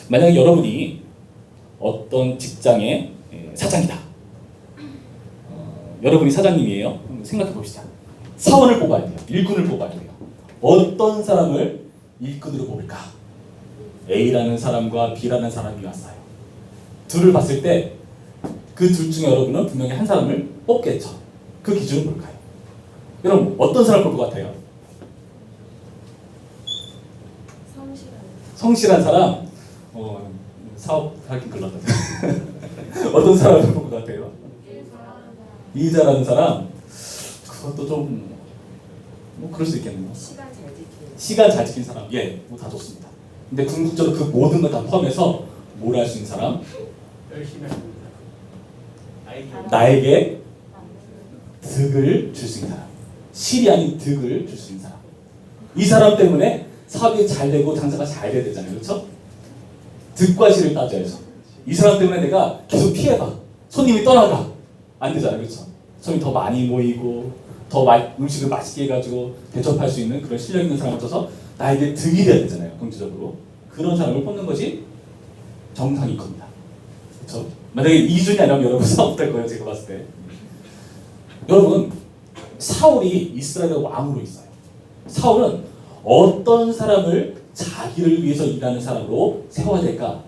만약에 여러분이 어떤 직장의 사장이다. 여러분이 사장님이에요. 생각해 봅시다. 사원을 뽑아야 돼요. 일꾼을 뽑아야 돼요. 어떤 사람을 일꾼으로 뽑을까? A라는 사람과 B라는 사람이 왔어요. 둘을 봤을 때 그 둘 중에 여러분은 분명히 한 사람을 뽑겠죠. 그 기준은 뭘까요? 여러분 어떤 사람을 볼 것 같아요? 성실한 사람? 사업 하긴 글렀다. 어떤 사람을 볼 것 같아요? 일 잘하는 사람? 그것도 좀 그럴 수 있겠네요. 시간 잘 지킨 사람. 예, 다 좋습니다. 근데 궁극적으로 그 모든 걸 다 포함해서 뭘 할 수 있는 사람? 열심히 하는 사람. 나에게 득을 줄 수 있는 사람. 실이 아닌 득을 줄 수 있는 사람. 이 사람 때문에 사업이 잘 되고 장사가 잘 돼야 되잖아요. 그렇죠? 득과 실을 따져야죠. 이 사람 때문에 내가 계속 피해가. 손님이 떠나가. 안 되잖아요. 그렇죠? 손님이 더 많이 모이고 더 음식을 맛있게 해가지고 대접할 수 있는 그런 실력 있는 사람을 써서 나에게 득이 돼야 되잖아요. 경제적으로. 그런 사람을 뽑는 것이 정상일 겁니다. 그렇죠? 만약에 이 기준이 아니라면 여러분 사업 될 거예요. 제가 봤을 때. 여러분 사울이 이스라엘의 왕으로 있어요. 사울은 어떤 사람을 자기를 위해서 일하는 사람으로 세워야 될까?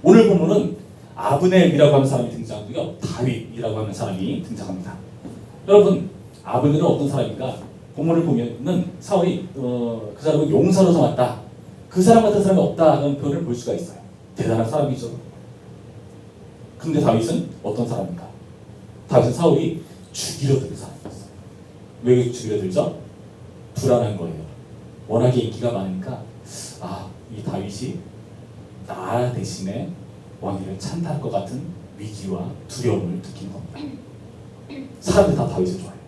오늘 보면은 아브넬이라고 하는 사람이 등장하고요. 다윗이라고 하는 사람이 등장합니다. 여러분 아브넬은 어떤 사람인가? 본문을 보면은 사울이 그 사람은 용사로 삼았다. 그 사람 같은 사람이 없다는 표현을 볼 수가 있어요. 대단한 사람이죠. 근데 다윗은 어떤 사람인가? 다윗은 사울이 죽이려 든 사람이었어요. 왜 죽이려 들죠? 불안한 거예요. 워낙에 인기가 많으니까 이 다윗이 나 대신에 왕위를 찬탈할 것 같은 위기와 두려움을 느낀 겁니다. 사람들이 다 다윗을 좋아해요.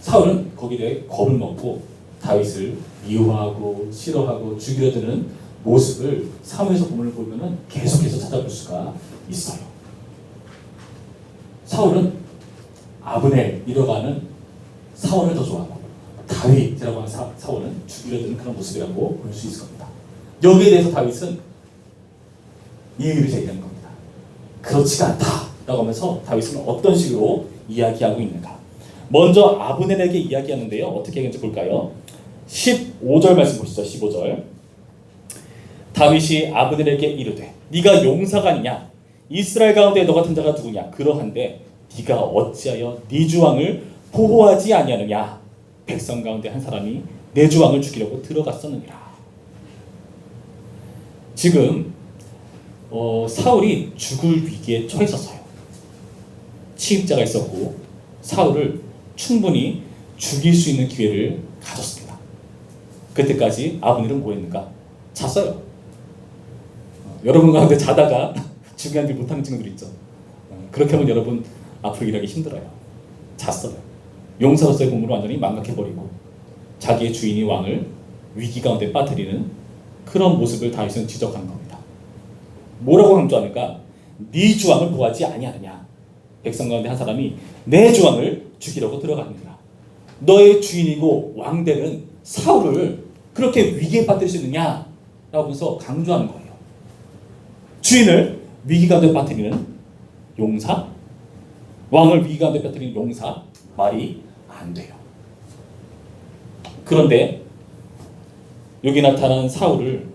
사울은 거기에 대해 겁을 먹고 다윗을 미워하고 싫어하고 죽이려 드는 모습을 사무엘서 본문을 보면은 계속해서 찾아볼 수가 있어요. 사울은 아브넬이라고 하는 사원을 더 좋아하고 다윗이라고 하는 사원은 죽이려 드는 그런 모습이라고 볼 수 있을 겁니다. 여기에 대해서 다윗은 이의를 제기하는 겁니다. 그렇지가 않다라고 하면서 다윗은 어떤 식으로 이야기하고 있는가? 먼저 아브넬에게 이야기하는데요. 어떻게 하는지 볼까요? 15절 말씀 보시죠. 15절. 다윗이 아브넬에게 이르되 네가 용사가 아니냐? 이스라엘 가운데 너 같은 자가 누구냐? 그러한데 네가 어찌하여 네 주왕을 보호하지 아니하느냐? 백성 가운데 한 사람이 내 주왕을 죽이려고 들어갔었느니라. 지금 사울이 죽을 위기에 처했었어요. 치입자가 있었고 사울을 충분히 죽일 수 있는 기회를 가졌습니다. 그때까지 아브넬은 뭐 했는가? 잤어요. 여러분 가운데 자다가 중요한 일 못하는 친구들 있죠. 그렇게 하면 여러분 앞으로 일하기 힘들어요. 잤어요. 용사로서의 본분을 완전히 망각해버리고 자기의 주인이 왕을 위기 가운데 빠뜨리는 그런 모습을 다윗은 지적하는 겁니다. 뭐라고 강조하는가? 네 주왕을 보호하지 아니하느냐? 백성 가운데 한 사람이 내 주왕을 죽이려고 들어가느니라. 너의 주인이고 왕되는 사울을 그렇게 위기에 빠뜨릴 수 있느냐? 라고 하면서 강조하는 거예요. 주인을 위기 가운데 빠뜨리는 용사, 왕을 위기 가운데 빠뜨리는 용사, 말이 안 돼요. 그런데 여기 나타난 사울을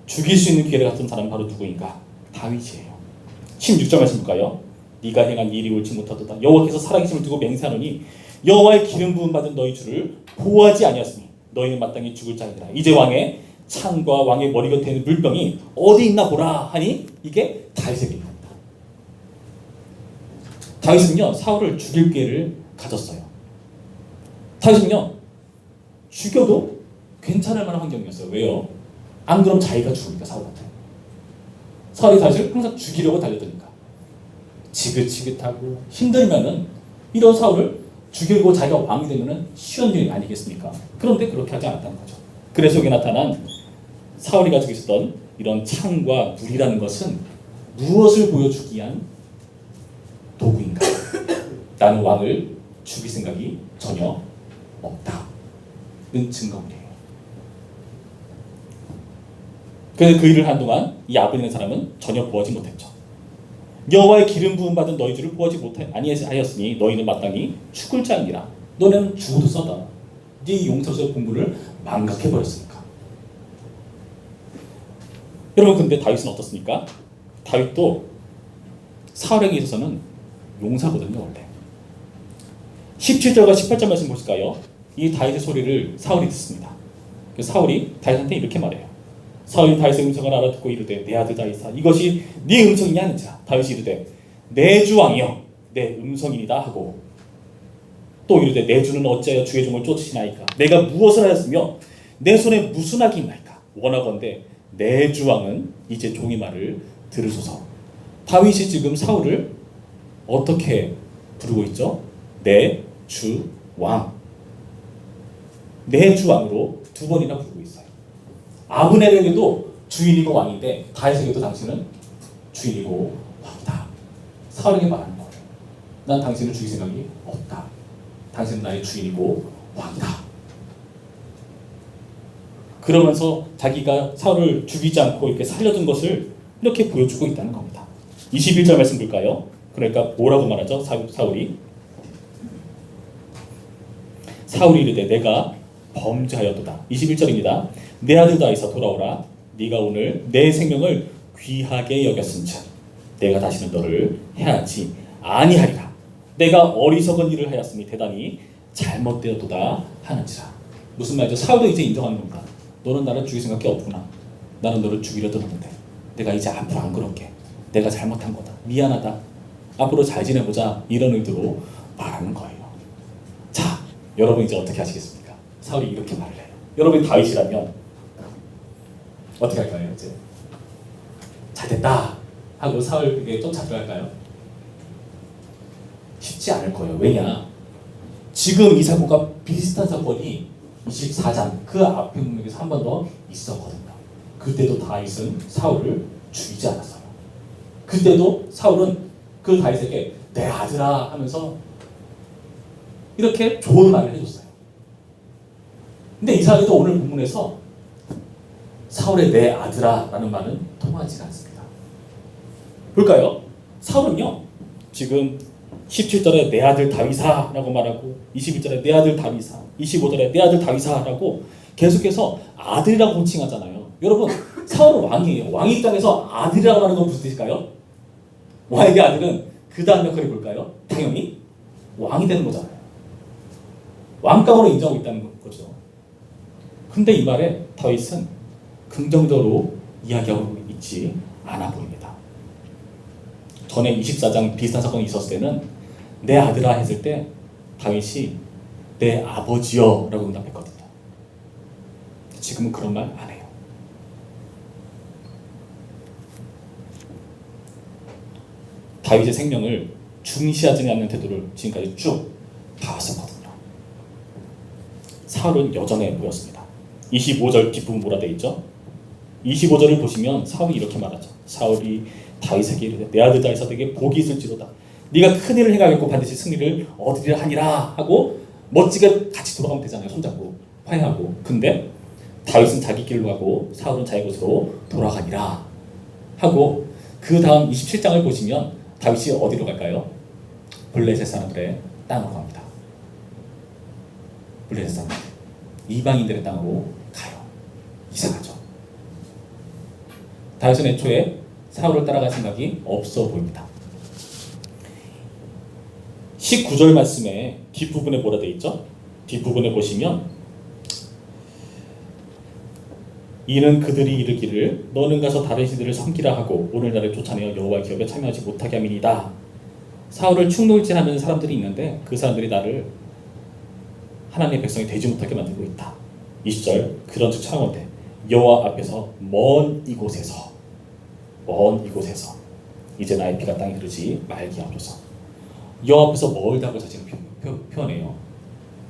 죽일 수 있는 기회를 갖춘 사람은 바로 누구인가? 다윗이에요. 16절 말씀 볼까요? 네가 행한 일이 옳지 못하도다. 여호와께서 살아계심을 두고 맹세하노니 여호와의 기름 부음 받은 너희 주를 보호하지 아니하였으니 너희는 마땅히 죽을 자이니라. 이제 왕의 창과 왕의 머리 곁에 있는 물병이 어디 있나 보라 하니 이게 다윗의 기입니다. 다윗은요 사울을 죽일 기회를 가졌어요. 다윗은요 죽여도 괜찮을 만한 환경이었어요. 왜요? 안 그럼 자기가 죽으니까 사울한테. 사울이 다윗을 항상 죽이려고 달려드니까. 지긋지긋하고 힘들면은 이런 사울을 죽이고 자기가 왕이 되면은 쉬운 일 아니겠습니까? 그런데 그렇게 하지 않았다는 거죠. 그래서 여기 나타난 사울이 가지고 있었던 이런 창과 물이라는 것은 무엇을 보여주기 위한 도구인가? 나는 왕을 죽일 생각이 전혀 없다는 증거물이에요. 그래서 그 일을 한 동안 이 아브넬이라는 사람은 전혀 보하지 못했죠. 여호와의 기름 부음 받은 너희 주를 보하지 아니하였으니 너희는 마땅히 죽을 자니라. 너네는 죽어도 써다. 네 용사로서의 본분을 망각해 버렸으니까. 여러분, 근데 다윗은 어떻습니까? 다윗도 사울에게 있어서는 용사거든요, 원래. 17절과 18절 말씀 보실까요? 이 다윗의 소리를 사울이 듣습니다. 그래서 사울이 다윗한테 이렇게 말해요. 사울이 다윗의 음성을 알아듣고 이르되 내 아들 다윗아 이것이 네 음성이냐 하는지라. 다윗이 이르되 내 주 왕이여 내 음성이니이다 하고 또 이르되 내 주는 어찌하여 주의 종을 쫓으시나이까. 내가 무엇을 하였으며 내 손에 무슨 악이 있나이까. 원하건대 내 주 왕은 이제 종의 말을 들으소서. 다윗이 지금 사울을 어떻게 부르고 있죠? 내 주 왕. 내 주 왕으로 두 번이나 부르고 있어요. 아브넬에게도 주인이고 왕인데 다윗에게도 당신은 주인이고 왕이다. 사울에게 말하는 거예요. 난 당신을 죽일 생각이 없다. 당신은 나의 주인이고 왕이다. 그러면서 자기가 사울을 죽이지 않고 이렇게 살려둔 것을 이렇게 보여주고 있다는 겁니다. 21절 말씀 볼까요? 그러니까 뭐라고 말하죠? 사울이 이르되 내가 범죄하였도다. 21절입니다. 내 아들 다윗아 돌아오라. 네가 오늘 내 생명을 귀하게 여겼은즉 내가 다시는 너를 해하지 아니하리라. 내가 어리석은 일을 하였으니 대단히 잘못되었도다 하는지라. 무슨 말이죠? 사울도 이제 인정하는 겁니다. 너는 나를 죽일 생각이 없구나. 나는 너를 죽이려 들었는데 내가 이제 앞으로 안 그럴게. 내가 잘못한 거다. 미안하다. 앞으로 잘 지내보자. 이런 의도로 말하는 거예요. 자, 여러분 이제 어떻게 하시겠습니까? 사울이 이렇게 말을 해요. 여러분이 다윗이라면 어떻게 할까요? 이제 잘됐다 하고 사울에게 쫓아들어갈까요? 쉽지 않을 거예요. 왜냐? 지금 이 사건과 비슷한 사건이 24장 그 앞에 문맥에서 한 번 더 있었거든요. 그때도 다윗은 사울을 죽이지 않았어요. 그때도 사울은 그 다윗에게 내 아들아 하면서 이렇게 좋은 말을 해줬어요. 근데 이상하게도 오늘 본문에서 사울의 내 아들아 라는 말은 통하지 않습니다. 볼까요? 사울은요 지금 17절에 내 아들 다윗아 라고 말하고 21절에 내 아들 다윗아 25절에 내 아들 다윗아 라고 계속해서 아들이라고 호칭하잖아요. 여러분 사울은 왕이에요. 왕이 땅에서 아들이라고 하는 건 무슨 뜻일까요? 왕에게 아들은 그 다음 역할이 뭘까요? 당연히 왕이 되는 거잖아요. 왕감으로 인정하고 있다는 거죠. 근데 이 말에 다윗은 긍정적으로 이야기하고 있지 않아 보입니다. 전에 24장 비슷한 사건이 있었을 때는 내 아들아 했을 때 다윗이 내 아버지여 라고 응답했거든요. 지금은 그런 말 안 해요. 다윗의 생명을 중시하지 않는 태도를 지금까지 쭉 봐왔었거든요. 사울은 여전해 보였습니다. 25절 뒷부분 뭐라 되어 있죠? 25절을 보시면 사울이 이렇게 말하죠. 사울이 다윗에게 이르되 내 아들 다윗아 내게 복이 있을지로다. 네가 큰 일을 행하겠고 반드시 승리를 얻으리라 하니라 하고 멋지게 같이 돌아가면 되잖아요. 손잡고 화해하고. 근데 다윗은 자기 길로 가고 사울은 자기 곳으로 돌아가니라 하고 그 다음 27장을 보시면 다윗이 어디로 갈까요? 블레셋 사람들의 땅으로 갑니다. 블레셋 사람들 이방인들의 땅으로 가요. 이상하죠. 다윗은 애초에 사울을 따라갈 생각이 없어 보입니다. 19절 말씀에 뒷부분에 뭐라 되어 있죠? 뒷부분에 보시면 이는 그들이 이르기를 너는 가서 다른 신들을 섬기라 하고 오늘 나를 쫓아내어 여호와의 기업에 참여하지 못하게 함이니이다. 사울을 충돌질하는 사람들이 있는데 그 사람들이 나를 하나님의 백성이 되지 못하게 만들고 있다. 20절 그런즉 청하건대 여호와 앞에서 먼 이곳에서 이제 나의 피가 땅에 흐르지 말게 하소서. 여호와 앞에서 멀다고 자신을 표현해요.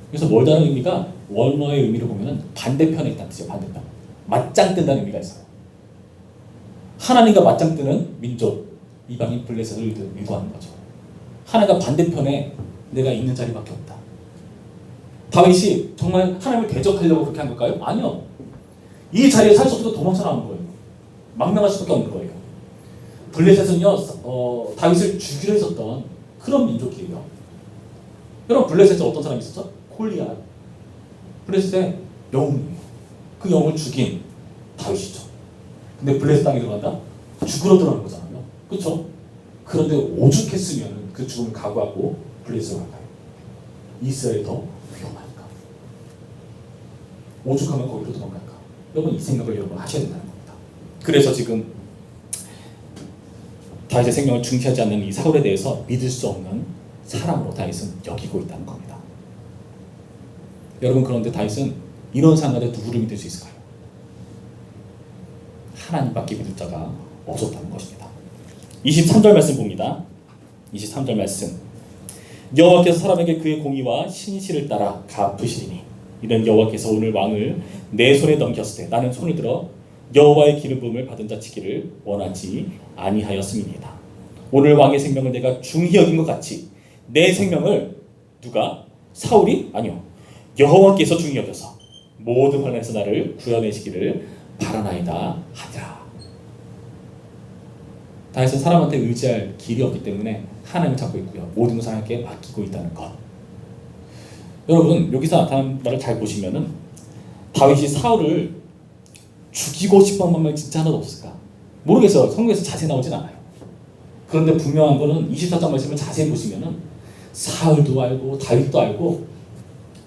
그래서 멀다는 의미가 원어의 의미를 보면 반대편에 있다는 뜻이에요. 반대편. 맞짱 뜬다는 의미가 있어요. 하나님과 맞짱 뜨는 민족, 이방인 블레셋을 의도하는 거죠. 하나님과 반대편에 내가 있는 자리밖에 없다. 다윗이 정말 하나님을 대적하려고 그렇게 한 걸까요? 아니요. 이 자리에 살 수 없어서 도망쳐 나온 거예요. 망명할 수밖에 없는 거예요. 블레셋은요, 다윗을 죽이려 했었던 그런 민족이에요. 여러분, 블레셋에 어떤 사람이 있었죠? 골리앗. 블레셋의 영웅이에요. 그 영웅을 죽인 다윗이죠. 근데 블레셋 땅에 들어간다? 죽으러 들어가는 거잖아요. 그렇죠? 그런데 오죽했으면 그 죽음을 각오하고 블레셋으로 갈까요? 이스라엘이 더 위험하니까. 오죽하면 거기로 도망갈까? 여러분, 이 생각을 여러분 하셔야 된다는 겁니다. 그래서 지금 다윗의 생명을 중시하지 않는 이 사울에 대해서 믿을 수 없는 사람으로 다윗은 여기고 있다는 겁니다. 여러분, 그런데 다윗은 이런 상황에 누구를 믿을 수 있을까요? 하나님밖에 믿을 자가 없었다는 것입니다. 23절 말씀 봅니다. 23절 말씀. 여호와께서 사람에게 그의 공의와 신실을 따라 갚으시리니 이는 여호와께서 오늘 왕을 내 손에 넘겼을 때 나는 손을 들어 여호와의 기름 부음을 받은 자 치기를 원하지 아니하였음이니이다. 오늘 왕의 생명을 내가 중히 여긴 것 같이 내 생명을 누가? 사울이? 아니요. 여호와께서 중히 여겨서 모든 환난에서 나를 구해내시기를 바라나이다 하니라. 다윗은 사람한테 의지할 길이 없기 때문에 하나님을 찾고 있고요. 모든 것을 하나님께 맡기고 있다는 것. 여러분, 여기서 나타난 말을 잘 보시면은 다윗이 사울을 죽이고 싶은 마음이 진짜 하나도 없을까? 모르겠어요. 성경에서 자세히 나오진 않아요. 그런데 분명한 거는 24장 말씀을 자세히 보시면은 사울도 알고 다윗도 알고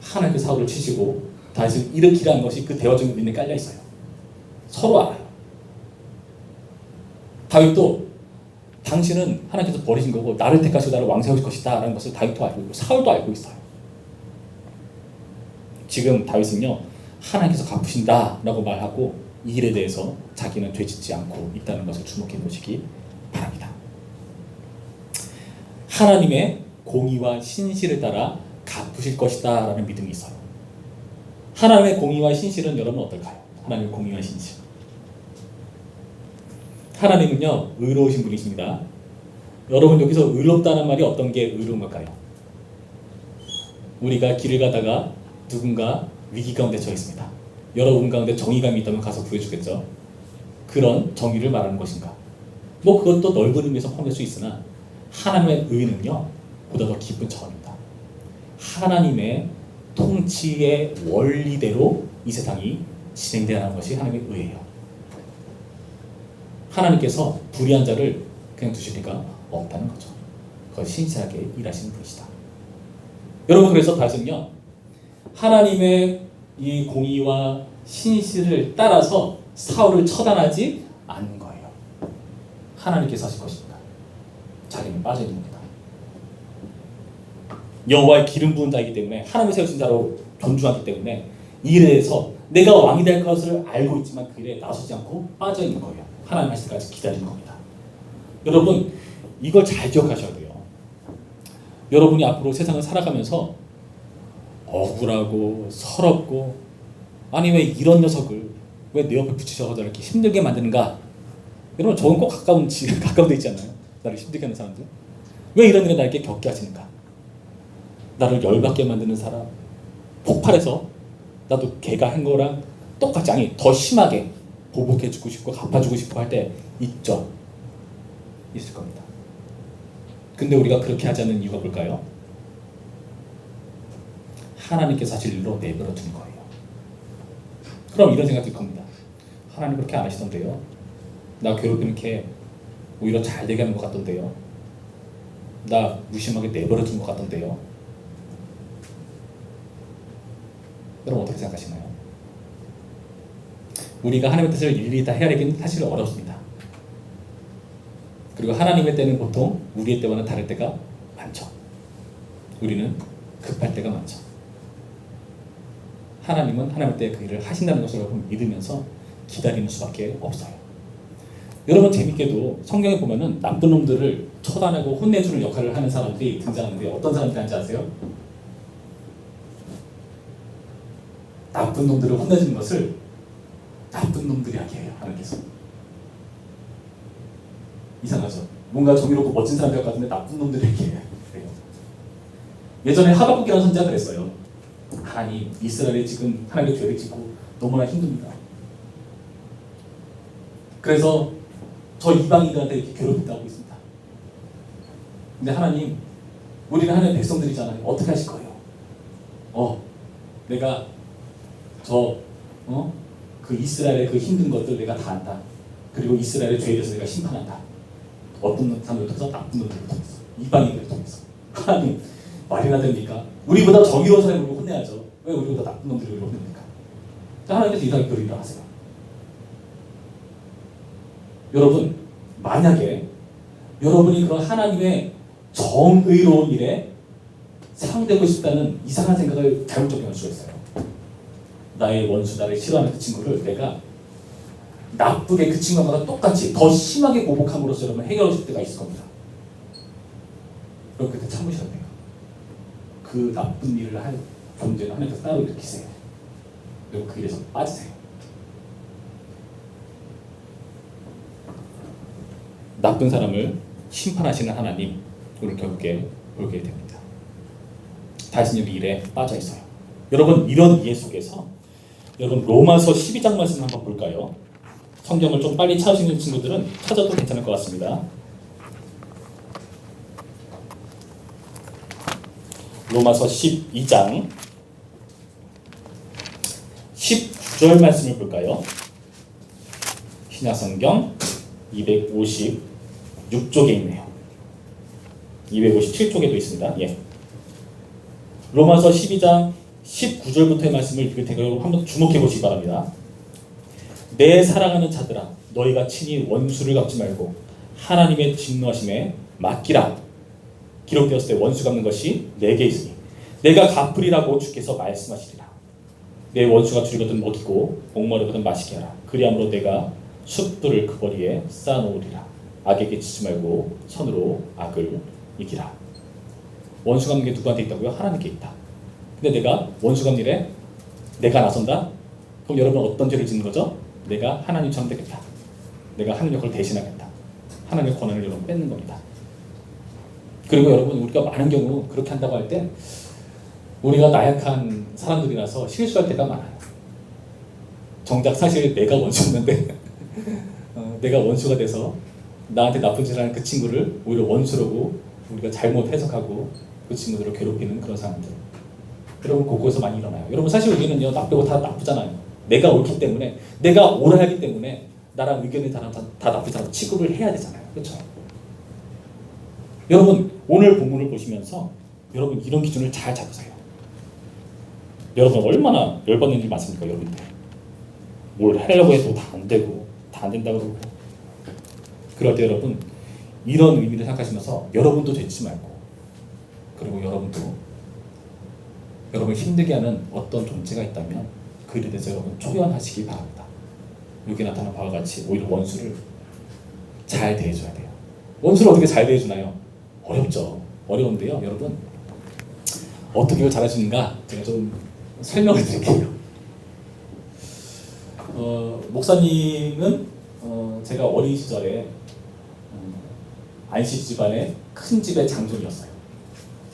하나님께 사울을 치시고 다윗을 일으키라는 것이 그 대화 중에 눈에 깔려 있어요. 서로 알아요. 다윗도 당신은 하나님께서 버리신 거고 나를 택하시고 나를 왕세우실 것이다 라는 것을 다윗도 알고 있고 사울도 알고 있어요. 지금 다윗은요, 하나님께서 갚으신다 라고 말하고 이 일에 대해서 자기는 되짓지 않고 있다는 것을 주목해 보시기 바랍니다. 하나님의 공의와 신실을 따라 갚으실 것이다 라는 믿음이 있어요. 하나님의 공의와 신실은 여러분 어떨까요? 하나님의 공의와 신실. 하나님은요, 의로우신 분이십니다. 여러분, 여기서 의롭다는 말이 어떤 게 의로운 걸까요? 우리가 길을 가다가 누군가 위기 가운데 처해 있습니다. 여러분 가운데 정의감이 있다면 가서 구해주겠죠. 그런 정의를 말하는 것인가? 뭐 그것도 넓은 의미에서 포함될 수 있으나 하나님의 의는요, 보다 더 깊은 차원입니다. 하나님의 통치의 원리대로 이 세상이 진행되는 것이 하나님의 의예요. 하나님께서 불의한 자를 그냥 두실 리가 없다는 거죠. 그것이 신실하게 일하시는 분이시다. 여러분, 그래서 다윗은요, 하나님의 이 공의와 신실을 따라서 사울을 처단하지 않는 거예요. 하나님께서 하실 것입니다. 자기는 빠져있는 겁니다. 여호와의 기름 부은 자이기 때문에 하나님을 세우신 자로 존중하기 때문에 이 일에 대해서 내가 왕이 될 것을 알고 있지만 그 일에 나서지 않고 빠져있는 거예요. 하나님 하실 때까지 기다리는 겁니다. 여러분, 이걸 잘 기억하셔야 돼요. 여러분이 앞으로 세상을 살아가면서 억울하고 서럽고 아니 왜 이런 녀석을 왜 내 옆에 붙이셔서 이렇게 힘들게 만드는가? 여러분, 저건 꼭 가까운 데 있지 않나요? 나를 힘들게 하는 사람들. 왜 이런 일을 나에게 겪게 하시는가? 나를 열받게 만드는 사람, 폭발해서 나도 걔가 한 거랑 똑같이, 아니 더 심하게 보복해주고 싶고 갚아주고 싶고 할 때 있죠. 있을 겁니다. 근데 우리가 그렇게 하지 않는 이유가 뭘까요? 하나님께서 하실 일로 내버려 두는 거예요. 그럼 이런 생각 들 겁니다. 하나님 그렇게 안 하시던데요? 나 괴롭히는 게 오히려 잘 되게 하는 것 같던데요? 나 무심하게 내버려 둔 것 같던데요? 여러분, 어떻게 생각하시나요? 우리가 하나님의 뜻을 일일이 다 헤아리기는 사실 어렵습니다. 그리고 하나님의 때는 보통 우리의 때와는 다를 때가 많죠. 우리는 급할 때가 많죠. 하나님은 하나님의 때에 그 일을 하신다는 것을 여러분 믿으면서 기다리는 수밖에 없어요. 여러분, 재밌게도 성경에 보면은 나쁜 놈들을 처단하고 혼내주는 역할을 하는 사람들이 등장하는데 어떤 사람들인지 아세요? 나쁜 놈들을 혼내주는 것을 나쁜 놈들이 하게 해요. 하나님께서. 이상하죠? 뭔가 정의롭고 멋진 사람들 같은데 나쁜 놈들이 하게 해요. 예전에 하박국이라는 선지자가 그랬어요. 하나님, 이스라엘이 지금 하나님의 죄를 짓고 너무나 힘듭니다. 그래서 저 이방인들한테 이렇게 괴롭힌다고 있습니다. 근데 하나님, 우리는 하나님의 백성들이잖아요. 어떻게 하실 거예요? 내가 그 이스라엘의 그 힘든 것들 내가 다 안다. 그리고 이스라엘의 죄에 대해서 내가 심판한다. 어떤 사람을 통해서? 나쁜 놈들을 통해서, 이방인들을 통해서. 하나님, 말이나 됩니까? 우리보다 정의로운 사람을 우리가 혼내야죠. 왜 우리보다 나쁜 놈들을 우리가 혼냅니까? 하나님께서 이상하게 그런 일을 하세요. 여러분, 만약에 여러분이 그런 하나님의 정의로운 일에 사용되고 싶다는 이상한 생각을 잘못적으로 할 수가 있어요. 나의 원수, 나를 싫어하는 그 친구를 내가 나쁘게 그 친구가 똑같이 더 심하게 보복함으로써 여러분 해결하실 때가 있을 겁니다. 그럼 그때 참으셔야 돼요. 그 나쁜 일을 할 존재는 하나님께서 따로 일으키세요. 그리고 그 일에서 빠지세요. 나쁜 사람을 심판하시는 하나님, 우리를 결국에 보게 됩니다. 자신의 일에 빠져 있어요. 여러분, 이런 이해 속에서 여러분 로마서 12장 말씀 한번 볼까요? 성경을 좀 빨리 찾으시는 친구들은 찾아도 괜찮을 것 같습니다. 로마서 12장 19절 말씀을 볼까요? 신약성경 256쪽에 있네요. 257쪽에도 있습니다. 예. 로마서 12장 19절부터의 말씀을 읽을 테니 한번 주목해 보시기 바랍니다. 내 사랑하는 자들아, 너희가 친히 원수를 갚지 말고 하나님의 진노하심에 맡기라. 기록되었을 때 원수 갚는 것이 내게 있으니 내가 갚으리라고 주께서 말씀하시리라. 내 원수가 줄이거든 먹이고 목마르거든 마시게 하라. 그리함으로 내가 숯불을 그 거리에 쌓아놓으리라. 악에게 지지 말고 선으로 악을 이기라. 원수 갚는 게 누구한테 있다고요? 하나님께 있다. 근데 내가 원수 갚는 일에 내가 나선다? 그럼 여러분 어떤 죄를 짓는 거죠? 내가 하나님처럼 되겠다. 내가 하나님 역할을 대신하겠다. 하나님의 권한을 여러분 뺏는 겁니다. 그리고 여러분, 우리가 많은 경우 그렇게 한다고 할 때 우리가 나약한 사람들이라서 실수할 때가 많아요. 정작 사실 내가 원수였는데 내가 원수가 돼서 나한테 나쁜 짓을 하는 그 친구를 오히려 원수라고 우리가 잘못 해석하고 그 친구들을 괴롭히는 그런 사람들, 여러분 곳곳에서 많이 일어나요. 여러분, 사실 우리는요, 나 빼고 다 나쁘잖아요. 내가 옳기 때문에, 내가 옳아야 하기 때문에 나랑 의견이 다 나쁘잖아요. 취급을 해야 되잖아요. 그렇죠? 여러분, 오늘 본문을 보시면서 여러분 이런 기준을 잘 잡으세요. 여러분 얼마나 열받는 일 많습니까? 여러분들 뭘 하려고 해도 다 안 되고 다 안 된다고 그러고. 그럴 때 여러분 이런 의미를 생각하시면서 여러분도 되지 말고, 그리고 여러분도 여러분 힘들게 하는 어떤 존재가 있다면 그 일에 대해서 여러분 초연하시기 바랍니다. 여기 나타난 바와 같이 오히려 원수를 잘 대해줘야 돼요. 원수를 어떻게 잘 대해주나요? 어렵죠. 어려운데요, 여러분 어떻게 이걸 잘하시는가 제가 좀 설명을 드릴게요. 목사님은 제가 어린 시절에 안씨 집안의 큰 집의 장손이었어요.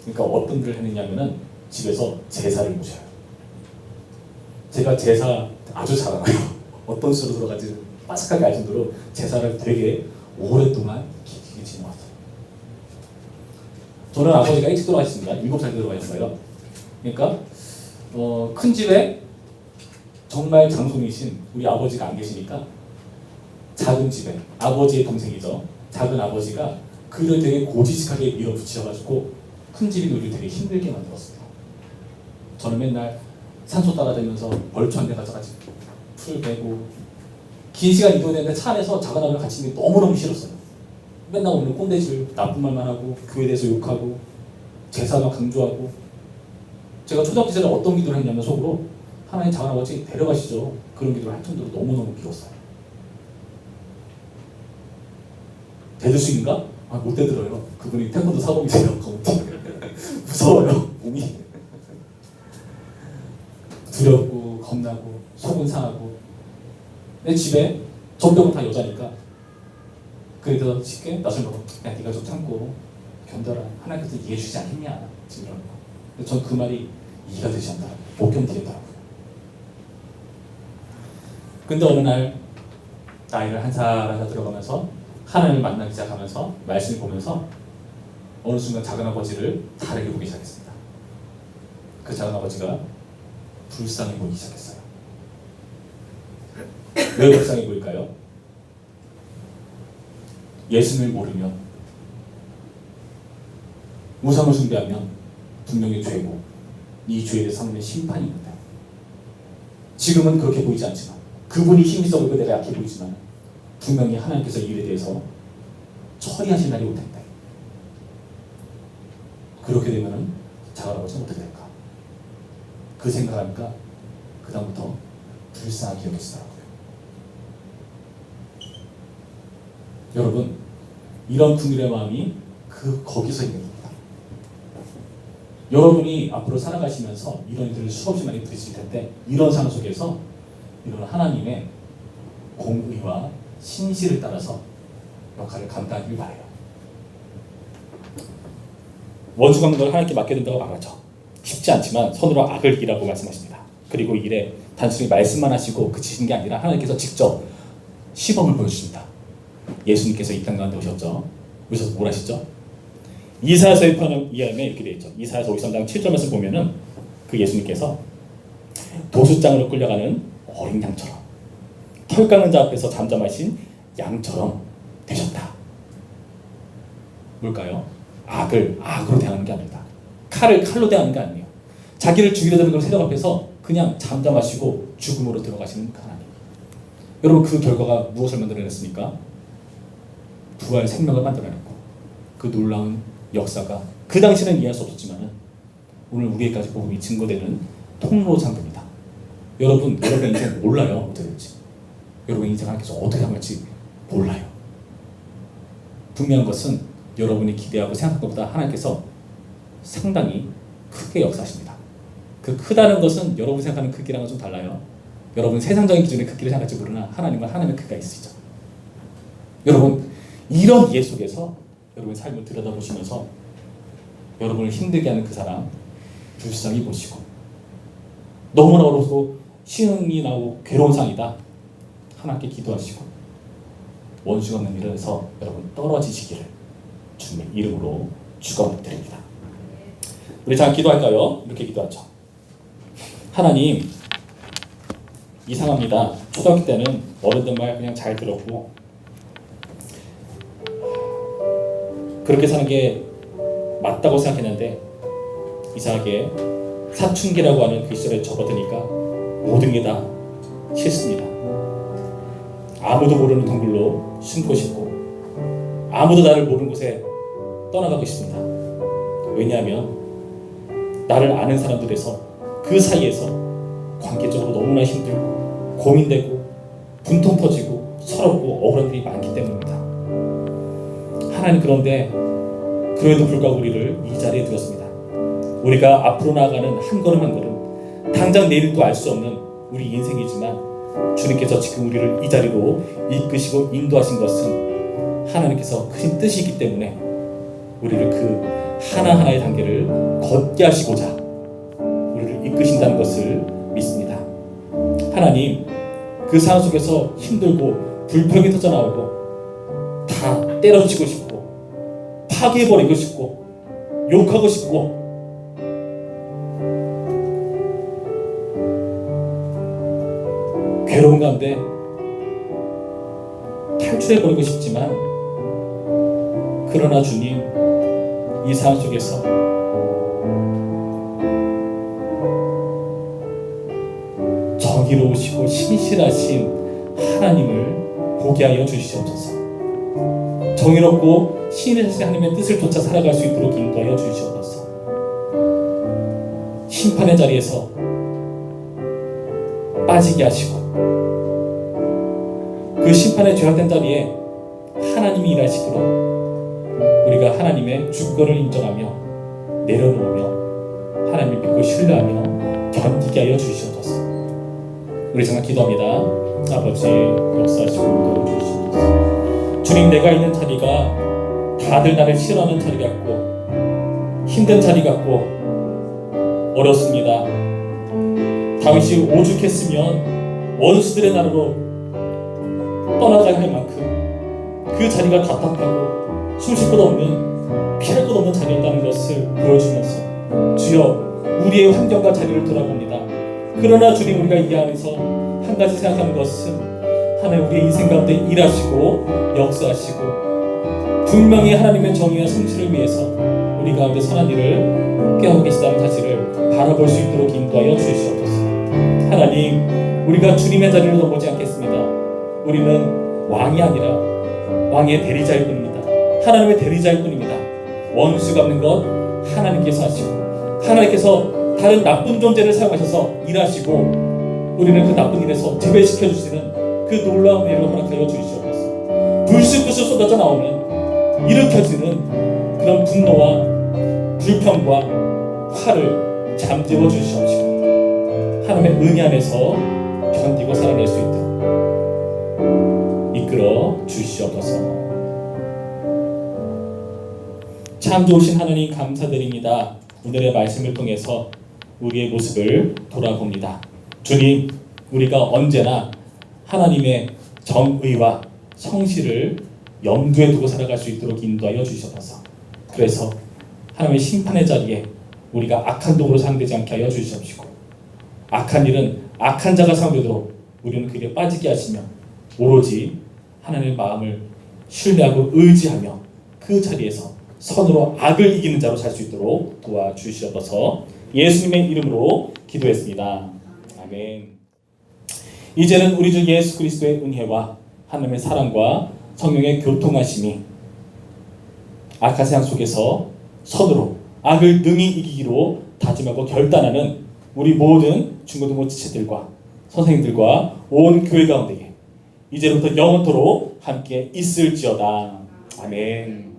그러니까 어떤 일을 했느냐면은 집에서 제사를 모셔요. 제가 제사 아주 잘 알아요. 어떤 수로 들어가지 빠삭하게 알 정도로 제사를 되게 오랫동안 깊게 지내왔어요. 저는 아버지가 일찍 돌아가셨습니다. 7살 때 돌아가셨어요. 그러니까 큰 집에 정말 장손이신 우리 아버지가 안 계시니까 작은 집에 아버지의 동생이죠. 작은 아버지가 그를 되게 고지식하게 밀어붙여가지고 큰 집이 우리를 되게 힘들게 만들었습니다. 저는 맨날 산소 따라다니면서 벌초 한 대 가져가지고 풀 베고 긴 시간 이동했는데 차 안에서 작은 아버지랑 같이 있는 게 너무너무 싫었어요. 맨날 오늘 꼰대질 나쁜 말만 하고 교회에 대해서 욕하고 제사만 강조하고. 제가 초등학교 시절에 어떤 기도를 했냐면 속으로 하나님 작은 아버지 데려가시죠. 그런 기도를 할 정도로 너무너무 미웠어요. 대들 수 있는가? 못 대들어요. 그분이 태권도 사범이세요. 무서워요. 몸이 두렵고 겁나고 속은 상하고. 내 집에 전병은 다 여자니까 그래서 쉽게 낯을 먹어. 야, 네가 좀 참고 견뎌라. 하나님께서 이해해 주지 않겠냐 지금 이런 거. 근데 전 그 말이 이해가 되지 않더라고요. 못 견디겠더라고요. 근데 어느 날 나이를 한 살 한 살 들어가면서 하나님을 만나기 시작하면서 말씀을 보면서 어느 순간 작은 아버지를 다르게 보기 시작했습니다. 그 작은 아버지가 불쌍해 보이기 시작했어요. 왜 불쌍해 보일까요? 예수님을 모르면, 우상을 숭배하면 분명히 죄고 이 죄에 대해서 하나님의 심판이 있는데, 지금은 그렇게 보이지 않지만, 그분이 힘이 썩을 그대로 약해 보이지만 분명히 하나님께서 이 일에 대해서 처리하신 날이 올 텐데, 그렇게 되면은 작은 아버지는 어떻게 될까? 그 생각하니까 그 다음부터 불쌍하게 여기시더라고요. 여러분, 이런 긍휼의 마음이 거기서 있는 겁니다. 여러분이 앞으로 살아가시면서 이런 일들을 수없이 많이 들으실 텐데, 이런 상황 속에서 이런 하나님의 공의와 신실을 따라서 역할을 감당하길 바라요. 원수가 걸 하나님께 맡게 된다고 말하죠. 쉽지 않지만 선으로 악을 이기라고 말씀하십니다. 그리고 일에 단순히 말씀만 하시고 그치신 게 아니라 하나님께서 직접 시범을 보여주십니다. 예수님께서 이 땅 가운데 오셨죠. 오셔서 뭘 하시죠? 이사야서의 표현에 의하면 이렇게 되어 있죠. 이사야서 53장 7절 말씀 보면은 그 예수님께서 도수장으로 끌려가는 어린 양처럼, 털 깎는 자 앞에서 잠잠하신 양처럼 되셨다. 뭘까요? 악을 악으로 대하는 게 아니다. 칼을 칼로 대하는 게 아니에요. 자기를 죽이려 드는 걸 세력 앞에서 그냥 잠잠하시고 죽음으로 들어가시는 하나님. 여러분, 그 결과가 무엇을 만들어냈습니까? 부활 생명을 만들어냈고, 그 놀라운 역사가 그 당시는 이해할 수 없었지만 오늘 우리에게까지 복음이 증거되는 통로 상급입니다. 여러분, 여러분의 인생 몰라요. 어떻게 될지. 여러분의 인생 하나님께서 어떻게 할지 몰라요. 분명한 것은 여러분이 기대하고 생각한 것보다 하나님께서 상당히 크게 역사하십니다. 그 크다는 것은 여러분이 생각하는 크기랑은 좀 달라요. 여러분 세상적인 기준의 크기를 생각할지 모르나 하나님은 하나님의 크기가 있으시죠. 여러분, 이런 이해 속에서 여러분의 삶을 들여다보시면서 여러분을 힘들게 하는 그 사람 불쌍히 보시고, 너무나 어렵고 시흥이 나고 괴로운 상이다, 하나님께 기도하시고 원수가 없는 일에서 여러분 떨어지시기를 주님의 이름으로 축원드립니다. 우리 잠깐 기도할까요? 이렇게 기도하죠. 하나님, 이상합니다. 초등학교 때는 어른들 말 그냥 잘 들었고 그렇게 사는 게 맞다고 생각했는데, 이상하게 사춘기라고 하는 그 시절에 접어드니까 모든 게 다 싫습니다. 아무도 모르는 동굴로 숨고 싶고 아무도 나를 모르는 곳에 떠나가고 싶습니다. 왜냐하면 나를 아는 사람들에서 그 사이에서 관계적으로 너무나 힘들고 고민되고 분통 터지고 서럽고 억울한 일이 많기 때문입니다. 하나님, 그런데 그럼에도 불구하고 우리를 이 자리에 두었습니다. 우리가 앞으로 나아가는 한 걸음 한 걸음, 당장 내일도 알 수 없는 우리 인생이지만 주님께서 지금 우리를 이 자리로 이끄시고 인도하신 것은 하나님께서 크신 뜻이기 때문에 우리를 그 하나하나의 단계를 걷게 하시고자 우리를 이끄신다는 것을 믿습니다. 하나님, 그 상황 속에서 힘들고 불평이 터져나오고 다 때려치고 싶고 파괴해버리고 싶고 욕하고 싶고 괴로운 가운데 탈출해버리고 싶지만, 그러나 주님, 이 상황 속에서 정의로우시고 신실하신 하나님을 보게 하여 주시옵소서. 정의롭고 신실하신 하나님의 뜻을 쫓아 살아갈 수 있도록 인도하여 주시옵소서. 심판의 자리에서 빠지게 하시고 그 심판의 죄악된 자리에 하나님이 일하시도록 우리가 하나님의 주권을 인정하며 내려놓으며 하나님을 믿고 신뢰하며 견디게 하여 주시옵소서. 우리 정말 기도합니다. 아버지, 역사하시고 인도해 주시옵소서. 주님, 내가 있는 자리가 다들 나를 싫어하는 자리 같고 힘든 자리 같고 어렵습니다. 다윗이 오죽했으면 원수들의 나라로 떠나가야 할 만큼 그 자리가 답답하고 숨쉴 곳 없는, 피할 곳 없는 자리였다는 것을 보여주면서 주여 우리의 환경과 자리를 돌아봅니다. 그러나 주님, 우리가 이 안에서 한 가지 생각하는 것은 하나님 우리의 인생 가운데 일하시고 역사하시고 분명히 하나님의 정의와 성실을 위해서 우리 가운데 선한 일을 깨하고 계시다는 사실을 바라볼 수 있도록 인도하여 주시옵소서. 하나님, 우리가 주님의 자리를 넘보지 않겠습니다. 우리는 왕이 아니라 왕의 대리자일 뿐입니다. 하나님의 대리자일 뿐입니다. 원수 갚는 것 하나님께서 하시고, 하나님께서 다른 나쁜 존재를 사용하셔서 일하시고, 우리는 그 나쁜 일에서 제외시켜 주시는 그 놀라운 일을 허락하여 주시옵소서. 불쑥불쑥 쏟아져 나오는, 일으켜지는 그런 분노와 불평과 화를 잠재워 주시옵시고, 하나님의 은혜 안에서 견디고 살아낼 수 있도록 이끌어 주시옵소서. 참 좋으신 하나님 감사드립니다. 오늘의 말씀을 통해서 우리의 모습을 돌아봅니다. 주님, 우리가 언제나 하나님의 정의와 성실을 염두에 두고 살아갈 수 있도록 인도하여 주시옵소서. 그래서 하나님의 심판의 자리에 우리가 악한 도구로 사용되지 않게 하여 주시옵시고, 악한 일은 악한 자가 사용되도록 우리는 그게 빠지게 하시며, 오로지 하나님의 마음을 신뢰하고 의지하며 그 자리에서 선으로 악을 이기는 자로 살 수 있도록 도와주시옵소서. 예수님의 이름으로 기도했습니다. 아멘. 이제는 우리 주 예수 그리스도의 은혜와 하나님의 사랑과 성령의 교통하심이 악한 세상 속에서 선으로 악을 능히 이기기로 다짐하고 결단하는 우리 모든 중고등부 지체들과 선생님들과 온 교회 가운데에 이제부터 영원토록 함께 있을지어다. 아멘.